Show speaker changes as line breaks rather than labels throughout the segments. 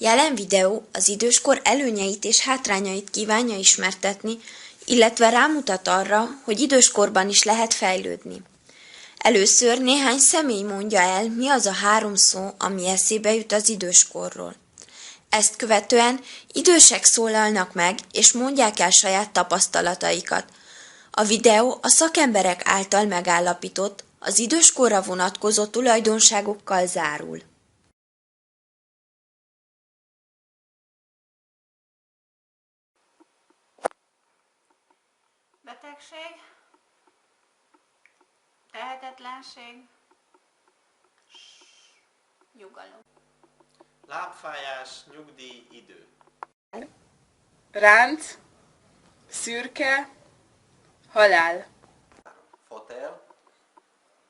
Jelen videó az időskor előnyeit és hátrányait kívánja ismertetni, illetve rámutat arra, hogy időskorban is lehet fejlődni. Először néhány személy mondja el, mi az a 3 szó, ami eszébe jut az időskorról. Ezt követően idősek szólalnak meg, és mondják el saját tapasztalataikat. A videó a szakemberek által megállapított, az időskorra vonatkozó tulajdonságokkal zárul.
Betegség, tehetetlenség, nyugalom.
Lábfájás, nyugdíj, idő.
Ránc, szürke, halál.
Fotel,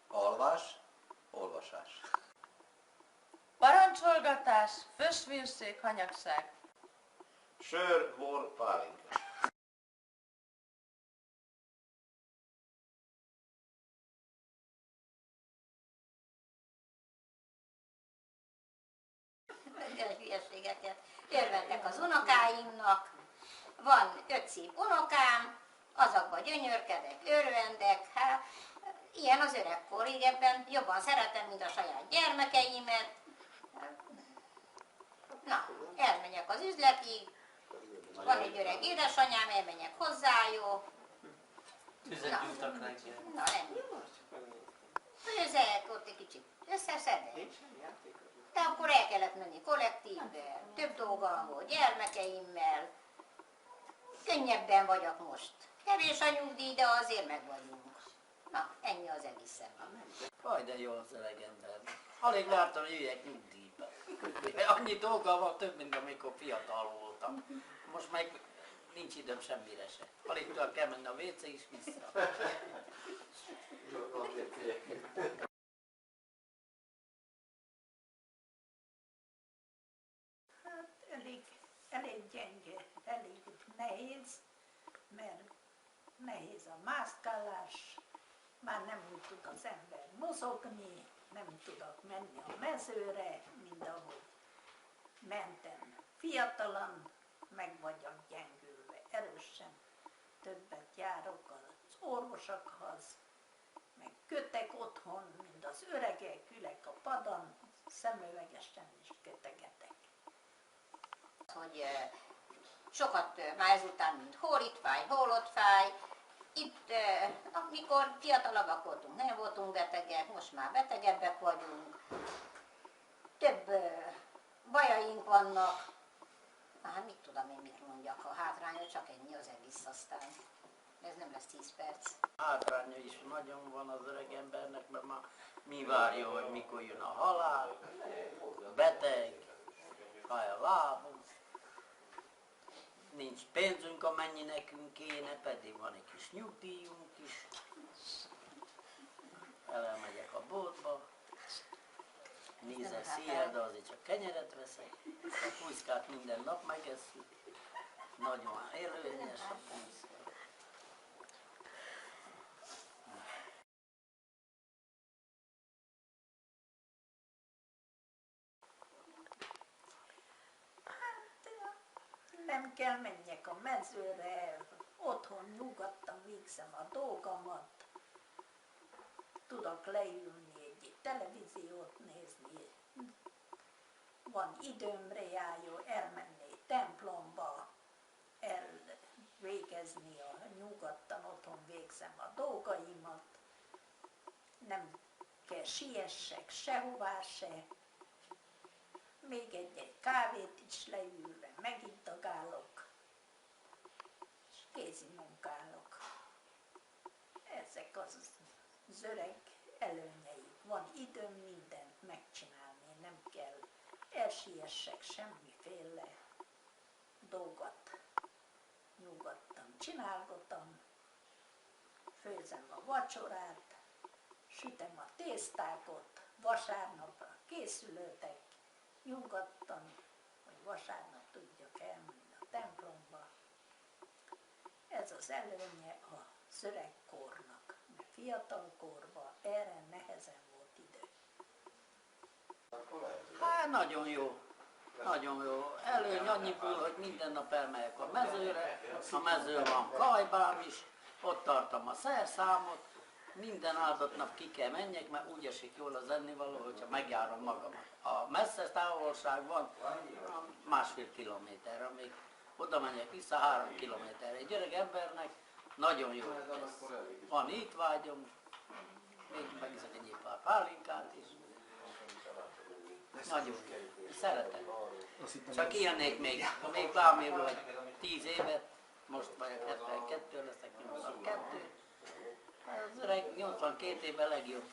alvás, olvasás.
Parancsolgatás, fösvénység, hanyagság.
Sör, bor, pálinka.
Hülyeségeket örvendek az unokáimnak. Van 5 szép unokám, azokban gyönyörkedek, örvendek. Hát, ilyen az öregkor, régebben jobban szeretem, mint a saját gyermekeimet. Na, elmegyek az üzletig, van egy öreg édesanyám, elmegyek hozzájuk.
Tüzet gyújtak reggel.
Na, ennyi. Tüzet, ott egy kicsit összeszedek. De akkor el kellett menni kollektívbe, több dolgom volt gyermekeimmel. Könnyebben vagyok most. Kevés a nyugdíj, de azért meg vagyunk. Na, ennyi az egészem.
Vaj, de jó az öreg ember. Alig vártam, hogy jöjjek nyugdíjba. Annyi dolga van, több, mint amikor fiatal voltam. Most meg nincs időm semmire se. Alig tudok kell menni a WC is vissza.
Elég gyenge, elég nehéz, mert nehéz a mászkálás, már nem úgy tud az ember mozogni, nem tudok menni a mezőre, mint ahogy mentem. Fiatalan meg vagyok gyengülve, erősen többet járok az orvosokhoz, meg kötek otthon, mint az öregek, ülek a padon, szemüvegesen is kötegetek.
Hogy sokat már ezután, mint hol itt fáj, hol ott fáj. Itt, amikor fiatalabbak voltunk, nem voltunk betegek, most már betegebbek vagyunk. Több bajaink vannak. Hát mit tudom én, mit mondjak, a hátránya csak ennyi az egész, aztán ez nem lesz 10 perc.
Hátránya is nagyon van az öreg embernek, mert már mi várja, hogy mikor jön a halál, beteg, fáj a lábunk. Nincs pénzünk, amennyi nekünk kéne, pedig van egy kis nyugdíjunk is. Elmegyek a boltba, nézel széjjel, de azért csak kenyeret veszek. A puszkát minden nap megesszük. Nagyon előnyes a puszka.
Nem kell menjek a mezőre, otthon nyugodtan végzem a dolgomat, tudok leülni egy televíziót nézni, van időmre járó, elmenni templomba, elvégezni nyugodtan, otthon végzem a dolgaimat, nem kell siessek sehová se. Még egy kávét is leülve, megittagálok, és kézi munkálok. Ezek az öreg előnyei. Van időm mindent megcsinálni, nem kell elsiessek semmiféle dolgot. Nyugodtan csinálgatom, főzem a vacsorát, sütem a tésztákat, vasárnapra készülődek, nyugodtan, hogy vasárnap tudjak elmenni a templomba. Ez az előnye az öregkornak, mert fiatalkorban erre nehezen volt idő.
Hát nagyon jó. Nagyon jó. Előny annyiből, hogy minden nap elmegyek a mezőre, a mezőn van kajbám is, ott tartom a szerszámot, minden áldott nap ki kell menjek, mert úgy esik jól az ennivaló, hogyha megjárom magamat. A messze távolságban 1,5 kilométer, amíg oda menjek vissza 3 kilométer. Egy öreg embernek nagyon jó ez. Van étvágyom, még megizek egy pár pálinkát is. Nagyon jó. Szeretem. Csak élnék még bármi vagy 10 évet, most vagyok 72, leszek 82. Az öreg 82 évben legjobb.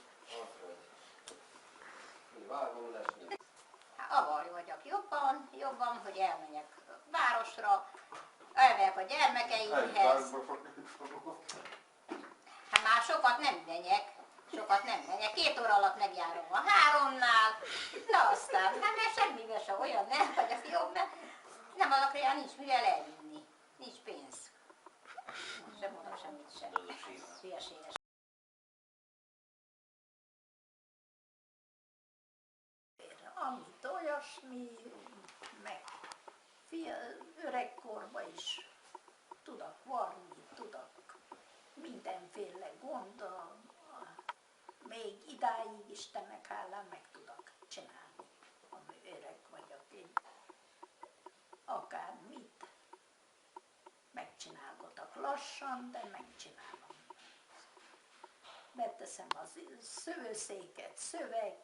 Avar vagyok jobban, hogy elmenjek városra, elmegyek a gyermekeimhez. Hát már sokat nem menjek. 2 óra alatt megjárom a 3-nál, na aztán, hát mert semmivel se olyan nem vagyok jobb, mert nem akarja, nincs mivel elvinni, nincs pénz. Most sem mondom semmit sem. Hülyeséges.
Amit olyasmi, meg öregkorban is tudok varni, tudok mindenféle gondol, még idáig Istennek hálán meg tudok csinálni, ami öreg vagyok én. Akármit megcsinálgatok lassan, de megcsinálom. Beteszem az szövőszéket, szöveg,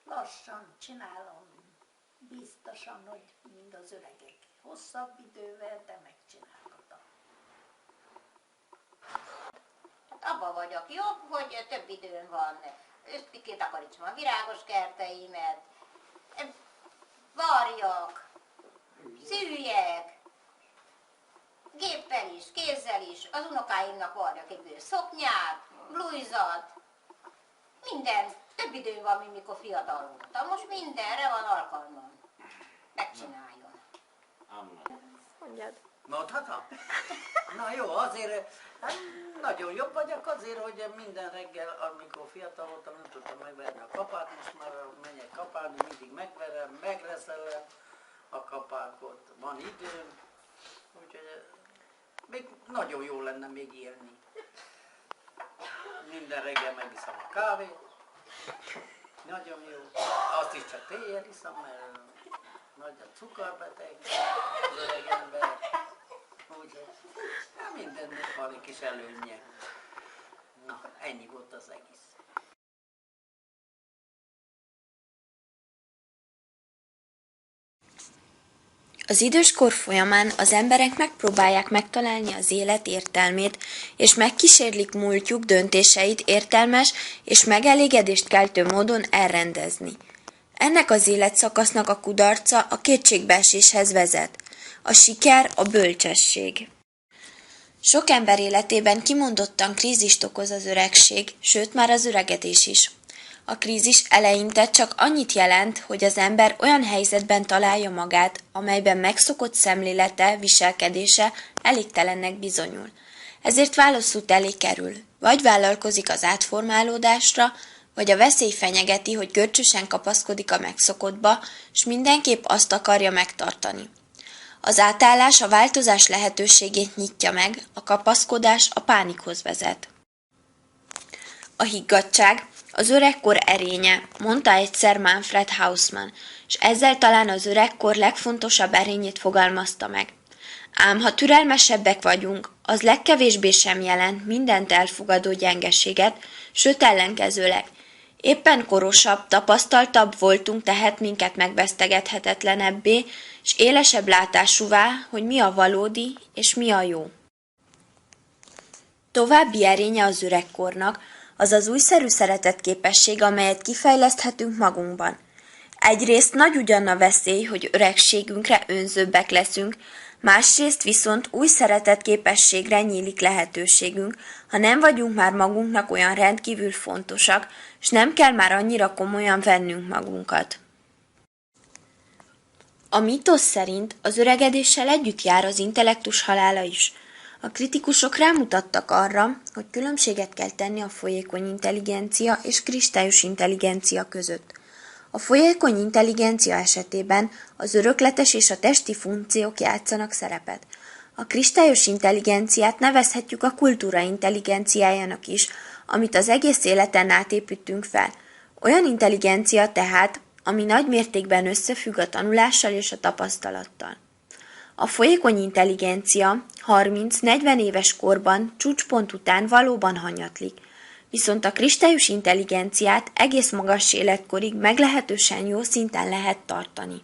lassan csinálom, biztosan, hogy mind az öregek. Hosszabb idővel, de megcsinálgatom.
Abban vagyok jobb, hogy több időm van. Kitakarítsam a virágos kerteimet, varjak, szüljek, géppel is, kézzel is, az unokáimnak varjak egy bőr szoknyát, blújzat, minden. Több időm van, mint mikor fiatal voltam. Most mindenre van alkalmam. Megcsináljon.
Mondjad.
Mondhatom? Na jó, azért nagyon jobb vagyok azért, hogy minden reggel, amikor fiatal voltam, nem tudtam megverni a kapát, most már menjek kapálni, mindig megverem, megreszelem a kapákot, van időm, úgyhogy még nagyon jó lenne még élni. Minden reggel megiszom a kávét, nagyon jó, azt is csak téjjel iszom, mert nagy a cukorbeteg, az öreg ember. Úgyhogy mindennek van egy kis előnye. Na, ennyi volt az egész.
Az időskor folyamán az emberek megpróbálják megtalálni az élet értelmét, és megkísérlik múltjuk döntéseit értelmes és megelégedést keltő módon elrendezni. Ennek az életszakasznak a kudarca a kétségbeeséshez vezet. A siker a bölcsesség. Sok ember életében kimondottan krízist okoz az öregség, sőt már az öregedés is. A krízis eleinte csak annyit jelent, hogy az ember olyan helyzetben találja magát, amelyben megszokott szemlélete, viselkedése elégtelennek bizonyul. Ezért válaszút elé kerül. Vagy vállalkozik az átformálódásra, vagy a veszély fenyegeti, hogy görcsösen kapaszkodik a megszokottba, s mindenképp azt akarja megtartani. Az átállás a változás lehetőségét nyitja meg, a kapaszkodás a pánikhoz vezet. A higgadtság az öregkor erénye, mondta egyszer Manfred Hausmann, és ezzel talán az öregkor legfontosabb erényét fogalmazta meg. Ám ha türelmesebbek vagyunk, az legkevésbé sem jelent mindent elfogadó gyengeséget, sőt ellenkezőleg. Éppen korosabb, tapasztaltabb voltunk tehet minket megvesztegethetetlenebbé, és élesebb látásúvá, hogy mi a valódi és mi a jó. További erénye az öregkornak, az az újszerű szeretetképesség, amelyet kifejleszthetünk magunkban. Egyrészt nagy ugyan a veszély, hogy öregségünkre önzőbbek leszünk, másrészt viszont új szeretetképességre nyílik lehetőségünk, ha nem vagyunk már magunknak olyan rendkívül fontosak, s nem kell már annyira komolyan vennünk magunkat. A mítosz szerint az öregedéssel együtt jár az intellektus halála is. A kritikusok rámutattak arra, hogy különbséget kell tenni a folyékony intelligencia és kristályos intelligencia között. A folyékony intelligencia esetében az örökletes és a testi funkciók játszanak szerepet. A kristályos intelligenciát nevezhetjük a kultúra intelligenciájának is, amit az egész életen át építünk fel. Olyan intelligencia tehát, ami nagy mértékben összefügg a tanulással és a tapasztalattal. A folyékony intelligencia 30-40 éves korban csúcspont után valóban hanyatlik, viszont a kristályos intelligenciát egész magas életkorig meglehetősen jó szinten lehet tartani.